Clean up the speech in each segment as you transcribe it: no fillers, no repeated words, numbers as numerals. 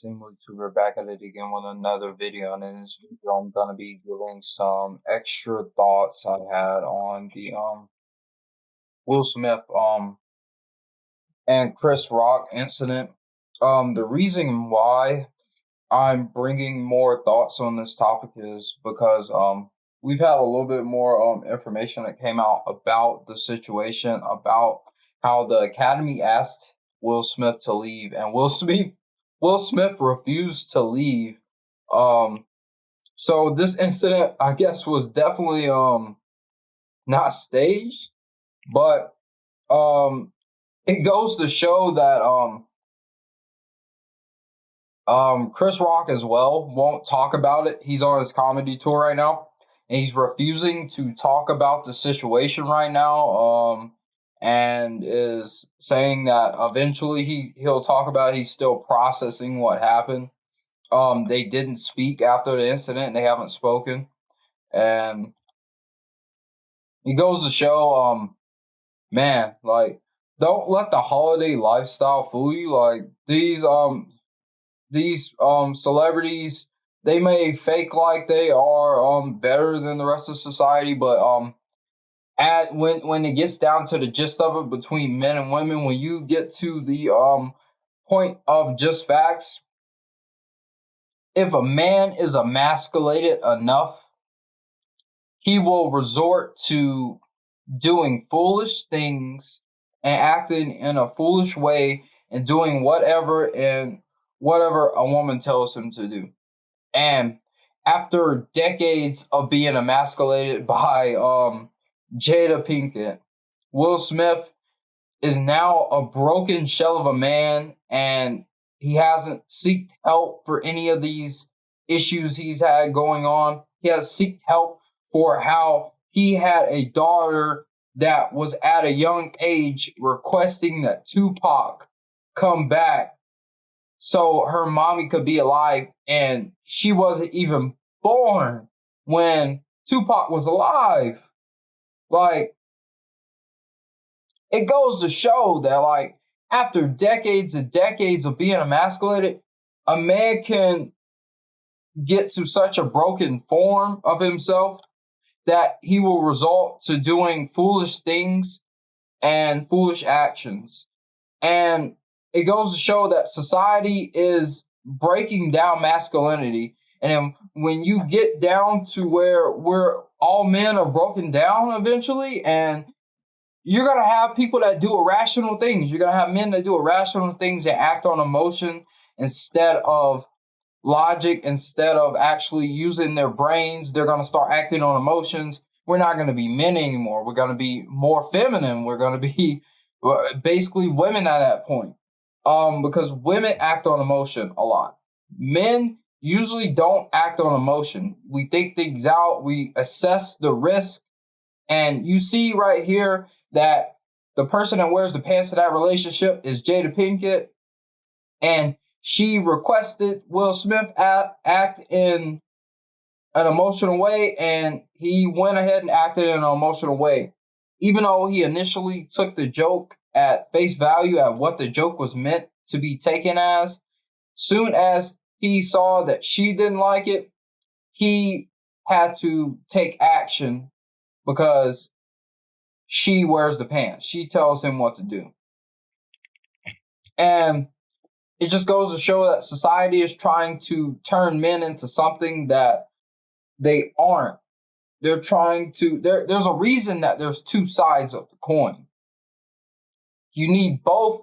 Seemlytuber back at it again with another video, and in this video I'm gonna be giving some extra thoughts I had on the Will Smith and Chris Rock incident. The reason why I'm bringing more thoughts on this topic is because we've had a little bit more information that came out about the situation, about how the Academy asked Will Smith to leave, and Will Smith refused to leave. Um, so this incident, I guess, was definitely not staged, but um, it goes to show that Chris Rock as well won't talk about it. He's on his comedy tour right now, and he's refusing to talk about the situation right now. And is saying that eventually he'll talk about it. He's still processing what happened. They didn't speak after the incident. They haven't spoken, and it goes to show, man, like, don't let the holiday lifestyle fool you. Like these celebrities, they may fake like they are better than the rest of society, but at when it gets down to the gist of it between men and women, when you get to the point of just facts, if a man is emasculated enough, he will resort to doing foolish things and acting in a foolish way and doing whatever a woman tells him to do. And after decades of being emasculated by Jada Pinkett, Will Smith is now a broken shell of a man, and he hasn't sought help for any of these issues he's had going on. He has sought help for how he had a daughter that was at a young age requesting that Tupac come back so her mommy could be alive, and she wasn't even born when Tupac was alive. Like, it goes to show that, like, after decades and decades of being emasculated, a man can get to such a broken form of himself that he will resort to doing foolish things and foolish actions. And it goes to show that society is breaking down masculinity. And then when you get down to where we're all men are broken down eventually, and you're going to have people that do irrational things. You're going to have men that do irrational things and act on emotion instead of logic, instead of actually using their brains. They're going to start acting on emotions. We're not going to be men anymore. We're going to be more feminine. We're going to be basically women at that point. Because women act on emotion a lot. Men usually don't act on emotion. We think things out. We assess the risk. And you see right here that the person that wears the pants to that relationship is Jada Pinkett, and she requested Will Smith act in an emotional way, and he went ahead and acted in an emotional way. Even though he initially took the joke at face value at what the joke was meant to be taken as, soon as he saw that she didn't like it, he had to take action because she wears the pants. She tells him what to do. And it just goes to show that society is trying to turn men into something that they aren't. They're trying to, there's a reason that there's two sides of the coin. You need both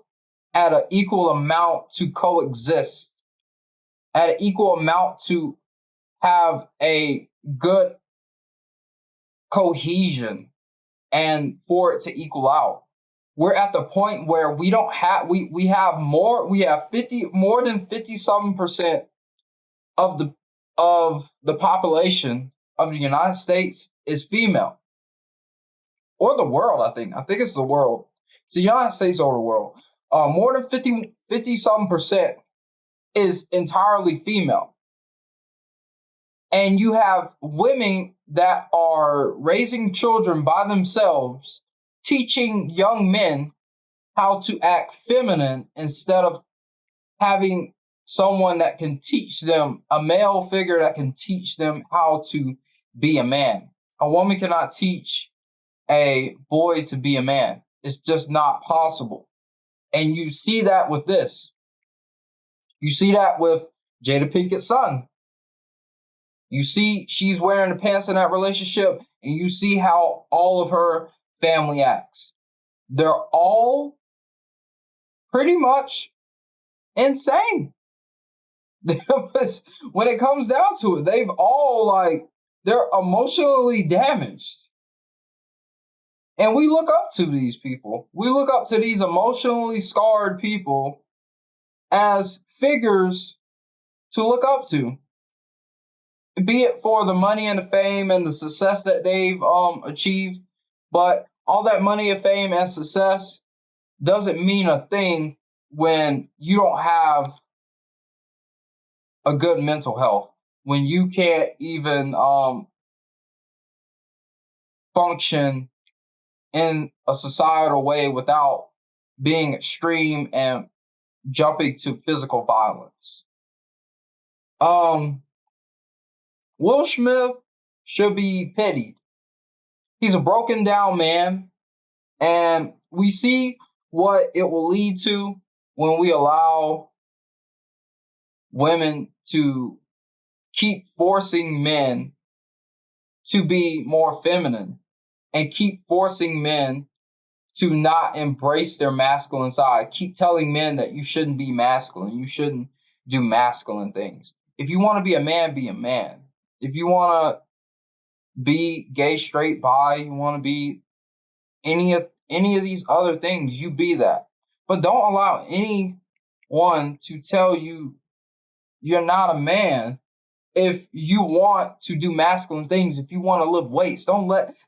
at an equal amount to coexist, at an equal amount to have a good cohesion and for it to equal out. We're at the point where we don't have we have more 50 more than 50-something% of the population of the United States is female. Or the world, I think. I think it's the world. It's the United States or the world. More than 50-something% is entirely female. And you have women that are raising children by themselves, teaching young men how to act feminine instead of having someone that can teach them, a male figure that can teach them how to be a man. A woman cannot teach a boy to be a man. It's just not possible. And you see that with this. You see that with Jada Pinkett's son. You see she's wearing the pants in that relationship, and you see how all of her family acts. They're all pretty much insane. When it comes down to it, they've all they're emotionally damaged. And we look up to these people. We look up to these emotionally scarred people as figures to look up to. Be it for the money and the fame and the success that they've achieved, but all that money and fame and success doesn't mean a thing when you don't have a good mental health, when you can't even function in a societal way without being extreme and jumping to physical violence. Will Smith should be pitied. He's a broken down man, and we see what it will lead to when we allow women to keep forcing men to be more feminine and keep forcing men to not embrace their masculine side. Keep telling men that you shouldn't be masculine. You shouldn't do masculine things. If you want to be a man, be a man. If you want to be gay, straight, bi, you want to be any of these other things, you be that. But don't allow anyone to tell you you're not a man if you want to do masculine things, if you want to lift weights.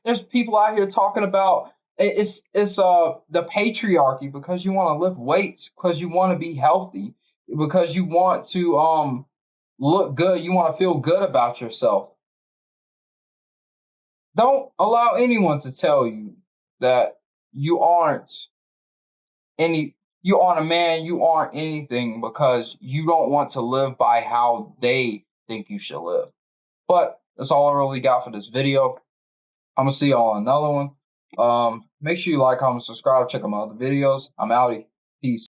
There's people out here talking about it's the patriarchy because you want to lift weights, because you want to be healthy, because you want to look good, you want to feel good about yourself. Don't allow anyone to tell you that you aren't a man, you aren't anything because you don't want to live by how they think you should live. But that's all I really got for this video. I'm gonna see y'all on another one. Make sure you like, comment, subscribe, check out my other videos. I'm outie. Peace.